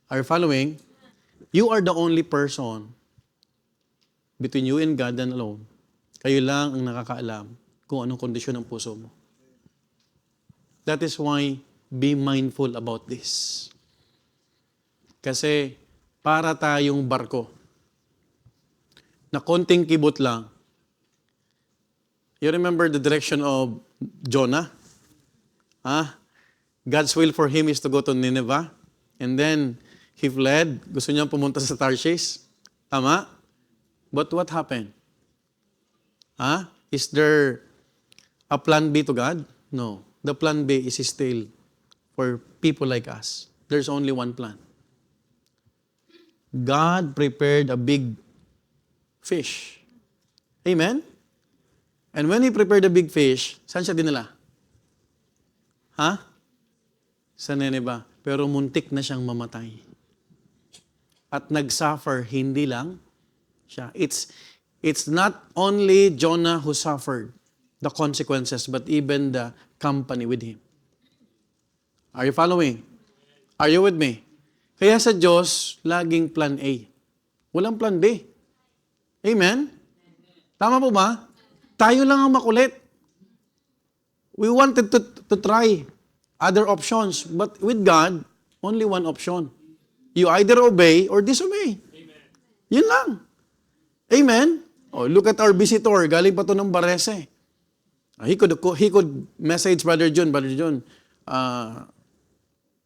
Are you following? You are the only person between you and God and alone. Kayo lang ang nakakaalam kung anong kondisyon ng puso mo. That is why be mindful about this. Kasi para tayong barko na konting kibot lang. You remember the direction of Jonah? God's will for him is to go to Nineveh. And then, he fled. Gusto niya pumunta sa Tarshish. Tama? But what happened? Is there a plan B to God? No. The plan B is still for people like us. There's only one plan. God prepared a big fish. Amen? And when He prepared a big fish, saan siya dinala? Sa Nineveh. Pero muntik na siyang mamatay. At nag-suffer, hindi lang siya. It's not only Jonah who suffered the consequences, but even the company with him. Are you following? Are you with me? Kaya sa Diyos, laging plan A. Walang plan B. Amen? Tama po ba? Tayo lang ang makulit. We wanted to try other options, but with God, only one option. You either obey or disobey. Amen. Yun lang. Amen? Oh, look at our visitor. Galing pa to ng Barese. He could message Brother John,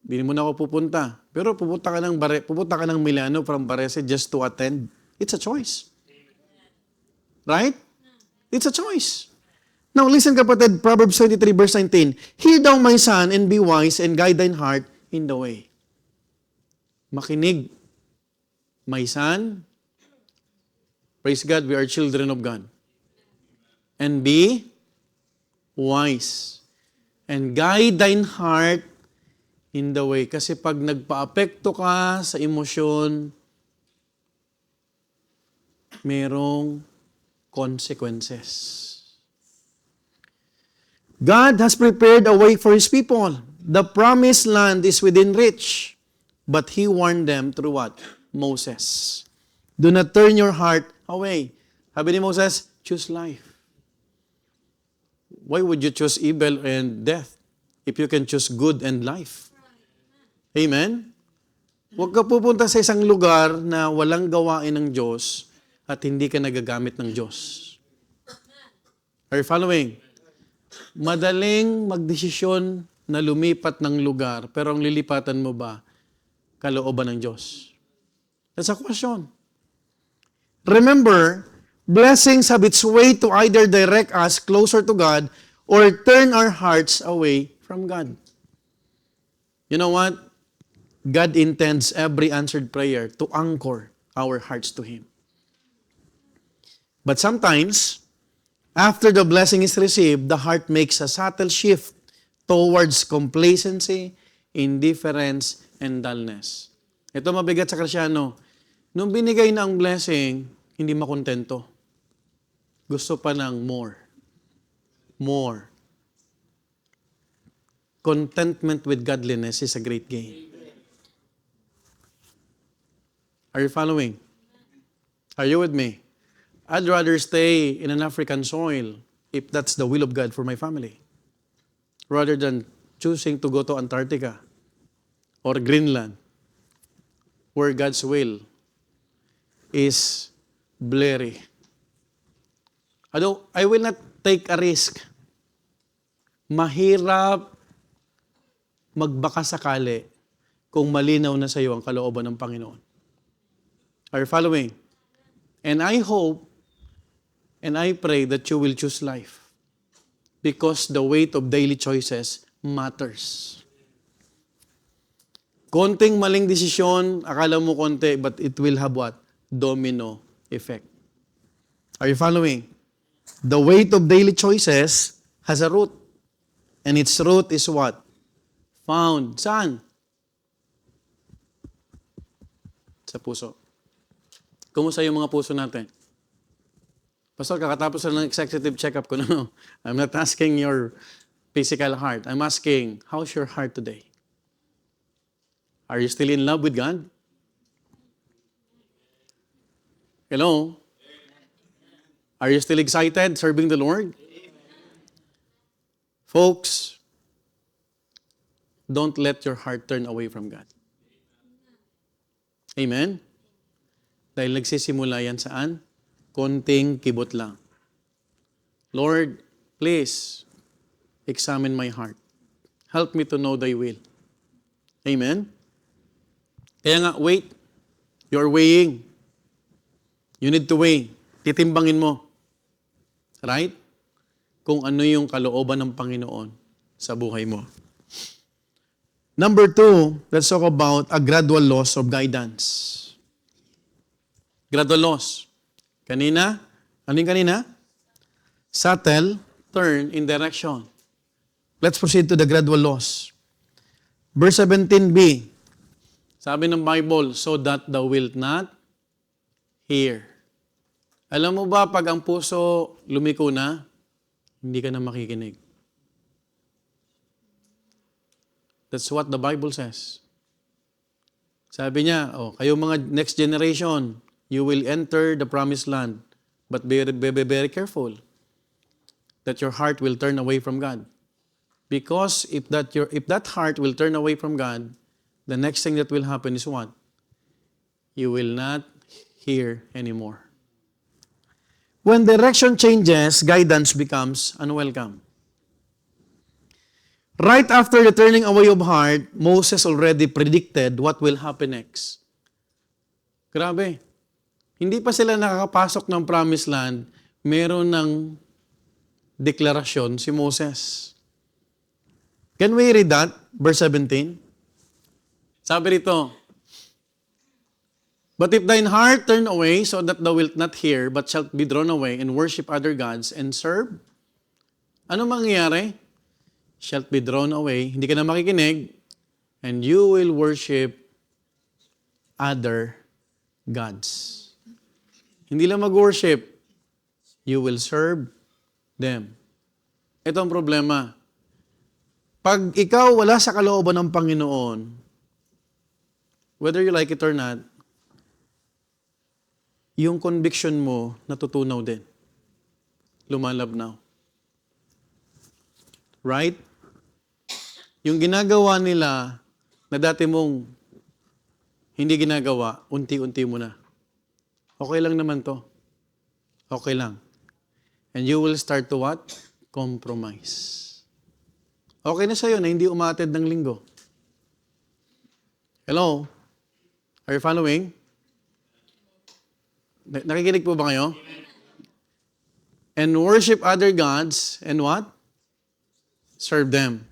hindi mo na ako pupunta. Pero pupunta ka ng Milano from Barese just to attend. It's a choice. Right? It's a choice. Now listen kapatid, Proverbs 23 verse 19. Hear thou my son and be wise and guide thine heart in the way. Makinig. My son. Praise God, we are children of God. And be wise. And guide thine heart in the way. Kasi pag nagpa-apekto ka sa emosyon, merong consequences. God has prepared a way for His people. The promised land is within reach. But He warned them through what? Moses. Do not turn your heart away. Sabi ni Moses, choose life. Why would you choose evil and death if you can choose good and life? Amen? Huwag ka pupunta sa isang lugar na walang gawain ng Diyos at hindi ka nagagamit ng Diyos. Are you following? Madaling magdesisyon na lumipat ng lugar, pero ang lilipatan mo ba, kalooban ng Diyos? That's a question. Remember, blessings have its way to either direct us closer to God or turn our hearts away from God. You know what? God intends every answered prayer to anchor our hearts to Him. But sometimes, after the blessing is received, the heart makes a subtle shift towards complacency, indifference, and dullness. Ito mabigat sa Kristyano. Nung binigay na ang blessing, hindi makontento. Gusto pa ng more. More. Contentment with godliness is a great gain. Are you following? Are you with me? I'd rather stay in an African soil if that's the will of God for my family, rather than choosing to go to Antarctica or Greenland, where God's will is blurry. I will not take a risk. Mahirap magbaka sakali kung malinaw na sa iyo ang kalooban ng Panginoon. Are you following? And I hope and I pray that you will choose life, because the weight of daily choices matters. Konting maling desisyon, akala mo konti, but it will have what? Domino effect. Are you following? The weight of daily choices has a root. And its root is what? Found. Saan? Sa puso. Kumusta yung mga puso natin? Pastor, kakatapos lang ng executive check-up ko. No, I'm not asking your physical heart. I'm asking, how's your heart today? Are you still in love with God? Hello? Are you still excited serving the Lord? Folks, don't let your heart turn away from God. Amen? Dahil nagsisimula yan saan? Konting kibot lang. Lord, please, examine my heart. Help me to know thy will. Amen? Kaya nga, wait. You're weighing. You need to weigh. Titimbangin mo. Right? Kung ano yung kalooban ng Panginoon sa buhay mo. Number 2, let's talk about a gradual loss of guidance. Gradual loss. Kanina, ano yung kanina? Subtle turn in direction. Let's proceed to the gradual loss. Verse 17b, sabi ng Bible, so that thou wilt not hear. Alam mo ba, pag ang puso lumiko na, hindi ka na makikinig. That's what the Bible says. Sabi niya, kayo mga next generation, you will enter the promised land, but be very careful that your heart will turn away from God. Because if that heart will turn away from God, the next thing that will happen is what? You will not hear anymore. When direction changes, guidance becomes unwelcome. Right after the turning away of heart, Moses already predicted what will happen next. Grabe. Hindi pa sila nakakapasok ng promised land, meron ng deklarasyon si Moses. Can we read that? Verse 17. Sabi rito, but if thine heart turn away, so that thou wilt not hear, but shalt be drawn away and worship other gods and serve, ano mangyayari? Shalt be drawn away, hindi ka na makikinig, and you will worship other gods. Hindi lang mag-worship, you will serve them. Ito ang problema. Pag ikaw wala sa kalooban ng Panginoon, whether you like it or not, yung conviction mo natutunaw din. Lumalabnaw. Right? Yung ginagawa nila na dati mong hindi ginagawa, unti-unti mo na. Okay lang naman to. Okay lang. And you will start to what? Compromise. Okay na sa'yo na hindi umattend ng linggo. Hello? Are you following? Nakikinig po ba kayo? And worship other gods and what? Serve them.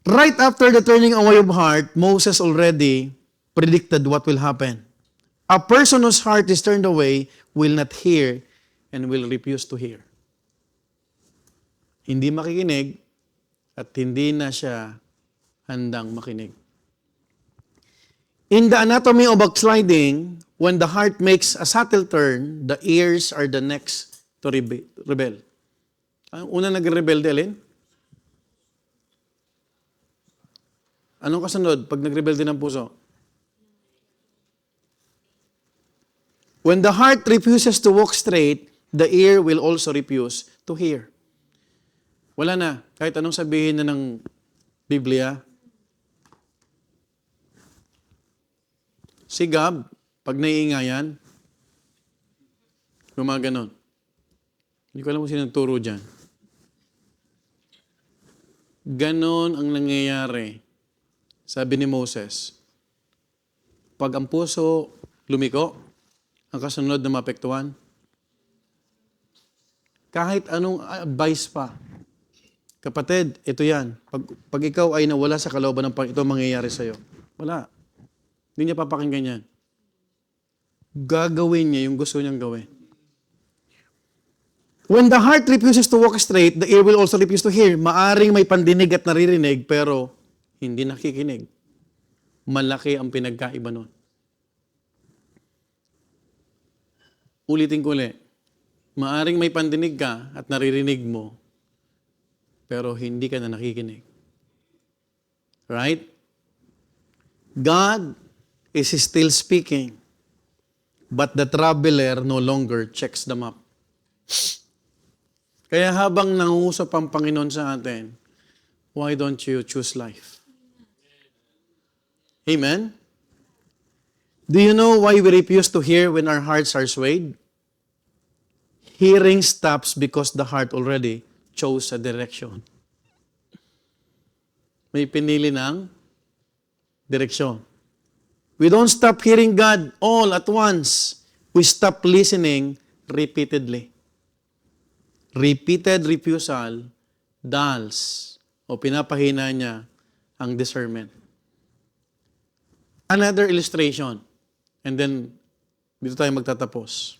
Right after the turning away of heart, Moses already predicted what will happen. A person whose heart is turned away will not hear and will refuse to hear. Hindi makikinig at hindi na siya handang makinig. In the anatomy of backsliding, when the heart makes a subtle turn, the ears are the next to rebel. Ang una nag-rebel, Alin? Anong kasunod pag nag-rebel din ang puso? When the heart refuses to walk straight, the ear will also refuse to hear. Wala na. Kahit anong sabihin na ng Biblia, si Gab, pag naiingayan, gumaganon. Hindi ko alam kung sino nagturo dyan. Ganon ang nangyayari. Sabi ni Moses, pag ang puso lumiko, ang kasunod na maapektuhan, kahit anong advice pa, kapatid, ito yan. Pag ikaw ay nawala sa kalooban ng Panginoon, ito mangyayari sa'yo. Wala. Hindi niya papakinggan yan. Gagawin niya yung gusto niyang gawin. When the heart refuses to walk straight, the ear will also refuse to hear. Maaring may pandinig at naririnig, pero hindi nakikinig. Malaki ang pinagkaiba nun. Ulitin ko ulit. Maaring may pandinig ka at naririnig mo, pero hindi ka na nakikinig. Right? God is still speaking, but the traveler no longer checks the map. Kaya habang nangungusap ang Panginoon sa atin, why don't you choose life? Amen? Do you know why we refuse to hear when our hearts are swayed? Hearing stops because the heart already chose a direction. May pinili ng direksyon. We don't stop hearing God all at once. We stop listening repeatedly. Repeated refusal dulls o pinapahina niya ang discernment. Another illustration, and then dito tayo magtatapos.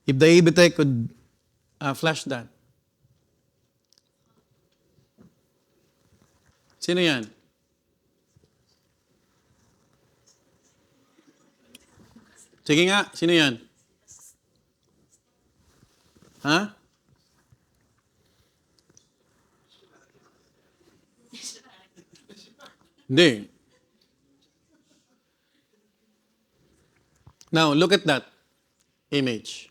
If the ABTech could flash that. Sino yan? Sige nga, sino yan? Ha? Hindi. Now, look at that image.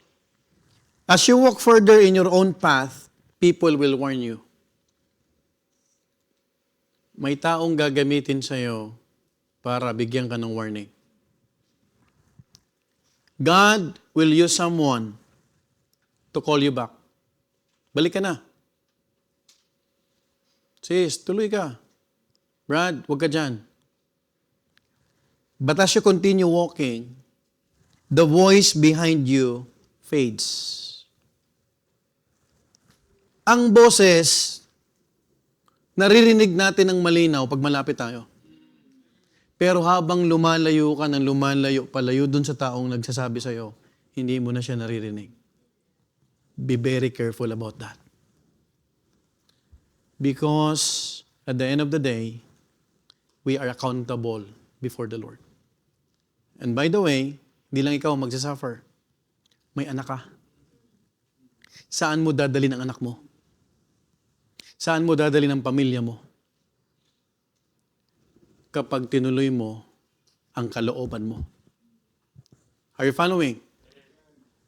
As you walk further in your own path, people will warn you. May taong gagamitin sa'yo para bigyan ka ng warning. God will use someone to call you back. Balik ka na. Sis, tuloy ka. Brad, huwag ka dyan. But as you continue walking, the voice behind you fades. Ang boses, naririnig natin ng malinaw pag malapit tayo. Pero habang lumalayo ka ng lumalayo, palayo dun sa taong nagsasabi sa'yo, hindi mo na siya naririnig. Be very careful about that. Because at the end of the day, we are accountable before the Lord. And by the way, hindi lang ikaw magsasuffer. May anak ka. Saan mo dadalhin ang anak mo? Saan mo dadalhin ang pamilya mo? Kapag tinuloy mo ang kalooban mo. Are you following?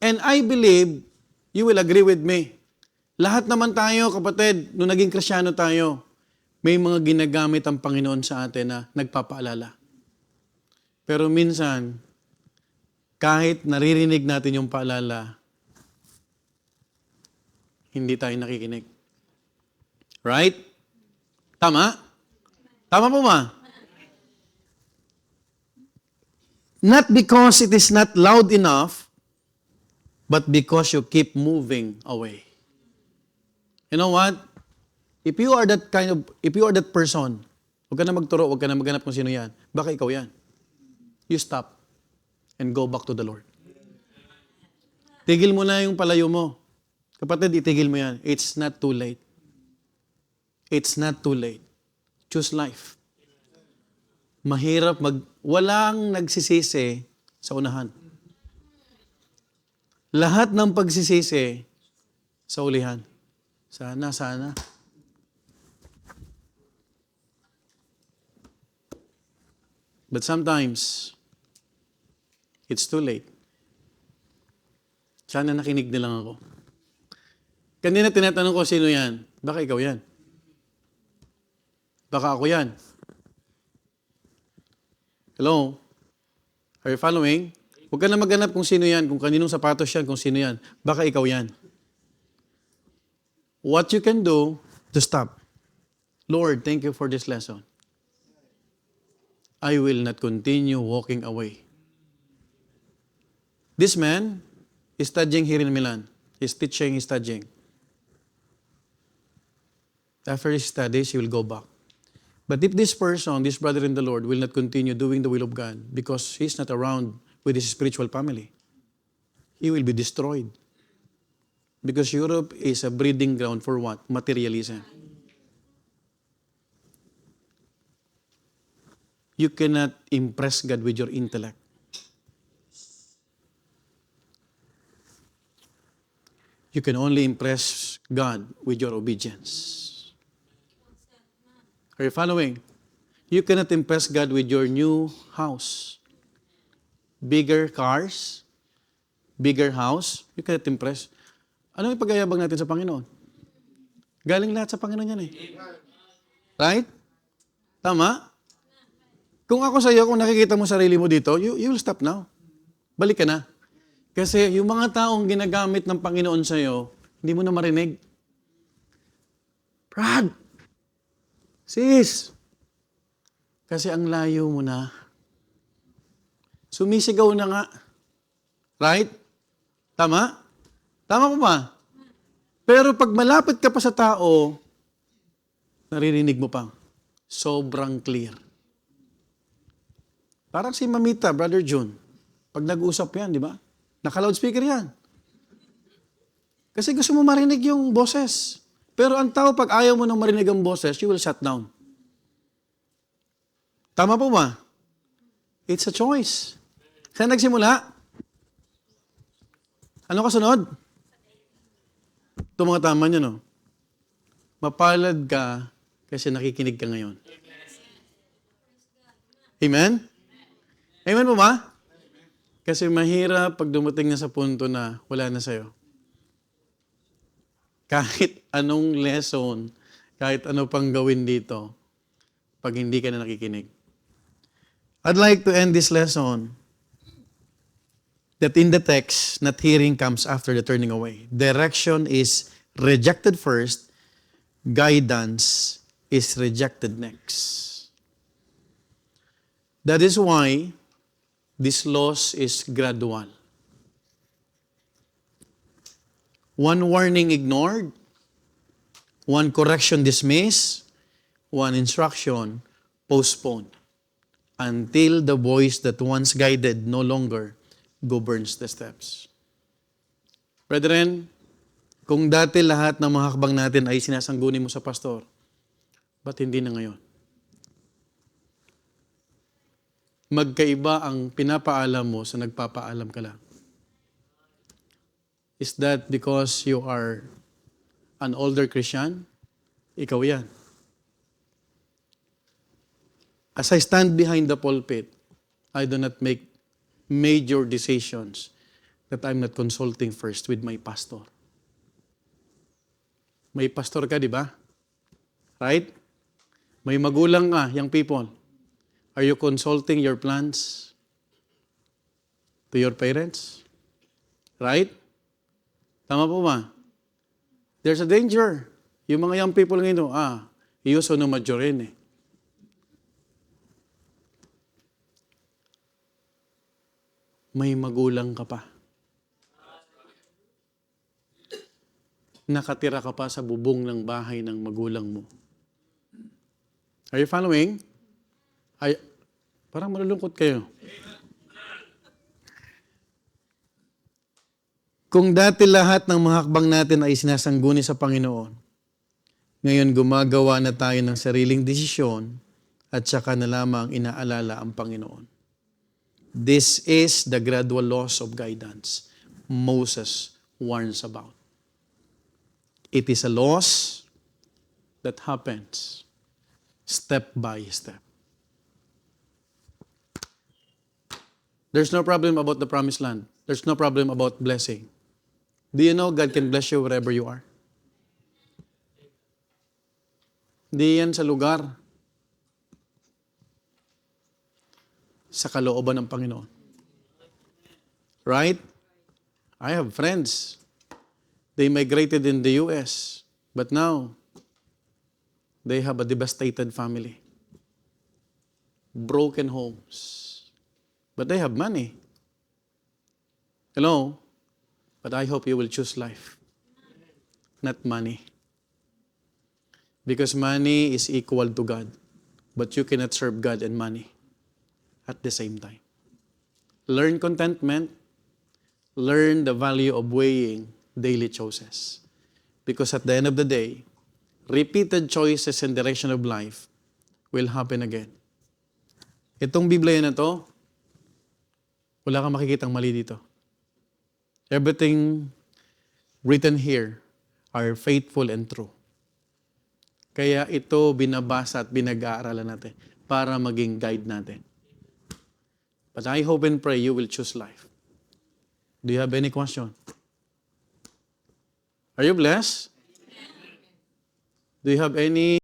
And I believe you will agree with me. Lahat naman tayo, kapatid, nung naging Kristyano tayo, may mga ginagamit ang Panginoon sa atin na nagpapaalala. Pero minsan, kahit naririnig natin yung paalala, hindi tayo nakikinig. Right? Tama? Tama po ba? Not because it is not loud enough, but because you keep moving away. You know what? If you are that person, huwag ka na magturo, huwag ka na maghanap kung sino yan. Baka ikaw yan. You stop and go back to the Lord. Tigil mo na yung palayo mo. Kapatid, itigil mo yan. It's not too late. It's not too late. Choose life. Mahirap walang nagsisisi sa unahan. Lahat ng pagsisisi sa ulihan. Sana. But sometimes, it's too late. Sana nakinig na lang ako. Kanina tinatanong ko, sino yan? Baka ikaw yan. Baka ako yan. Hello? Are you following? Huwag ka na maghanap kung sino yan, kung kaninong sapatos yan, kung sino yan. Baka ikaw yan. What you can do to stop. Lord, thank you for this lesson. I will not continue walking away. This man is studying here in Milan. He's teaching, he's studying. After his studies, he will go back. But if this person, this brother in the Lord, will not continue doing the will of God because he's not around with his spiritual family, he will be destroyed. Because Europe is a breeding ground for what? Materialism. You cannot impress God with your intellect. You can only impress God with your obedience. Are you following? You cannot impress God with your new house. Bigger cars, bigger house, you cannot impress. Ano yung pagyayabang natin sa Panginoon? Galing lahat sa Panginoon yan eh. Right? Tama? Kung ako sa iyo, kung nakikita mo sarili mo dito, you will stop now. Balik ka na. Kasi yung mga taong ginagamit ng Panginoon sa iyo, hindi mo na marinig. Brad! Sis! Kasi ang layo mo na. Sumisigaw na nga. Right? Tama? Tama po ba? Pero pag malapit ka pa sa tao, naririnig mo pa. Sobrang clear. Parang si Mamita, Brother June. Pag nag-usap yan, di ba? Naka-loudspeaker yan. Kasi gusto mo marinig yung boses. Pero ang tao, pag ayaw mo nang marinig ang boses, you will shut down. Tama po ba? It's a choice. Saan nagsimula? Ano kasunod? Ito mga tama nyo, no? Mapalad ka kasi nakikinig ka ngayon. Amen? Amen po ba? Kasi mahirap pag dumating na sa punto na wala na sa'yo. Kahit anong lesson, kahit ano pang gawin dito, pag hindi ka na nakikinig. I'd like to end this lesson that in the text, not hearing comes after the turning away. Direction is rejected first, guidance is rejected next. That is why this loss is gradual. One warning ignored, one correction dismissed, one instruction postponed, until the voice that once guided no longer governs the steps. Brethren, kung dati lahat ng mga hakbang natin ay sinasangguni mo sa pastor, ba't hindi na ngayon? Magkaiba ang pinapaalam mo sa nagpapaalam ka lang. Is that because you are an older Christian? Ikaw yan. As I stand behind the pulpit, I do not make major decisions that I'm not consulting first with my pastor. May pastor ka, di ba? Right? May magulang ka, young people. Are you consulting your plans to your parents? Right? Tama po ba? There's a danger. Yung mga young people ngayon, iyo sono majorin eh. May magulang ka pa. Nakatira ka pa sa bubong ng bahay ng magulang mo. Are you following? Parang malulungkot kayo. Kung dati lahat ng mga hakbang natin ay sinasangguni sa Panginoon, ngayon gumagawa na tayo ng sariling desisyon at saka na lamang inaalala ang Panginoon. This is the gradual loss of guidance Moses warns about. It is a loss that happens step by step. There's no problem about the promised land. There's no problem about blessing. Do you know God can bless you wherever you are? Di yan sa lugar. Sa kalooban ng Panginoon. Right? I have friends. They migrated in the US. But now, they have a devastated family. Broken homes. But they have money. Hello? But I hope you will choose life. Not money. Because money is equal to God. But you cannot serve God and money at the same time. Learn contentment. Learn the value of weighing daily choices. Because at the end of the day, repeated choices and direction of life will happen again. Itong Biblia na to, wala kang makikitang mali dito. Everything written here are faithful and true. Kaya ito binabasa at binag-aaralan natin para maging guide natin. But I hope and pray you will choose life. Do you have any question? Are you blessed? Do you have any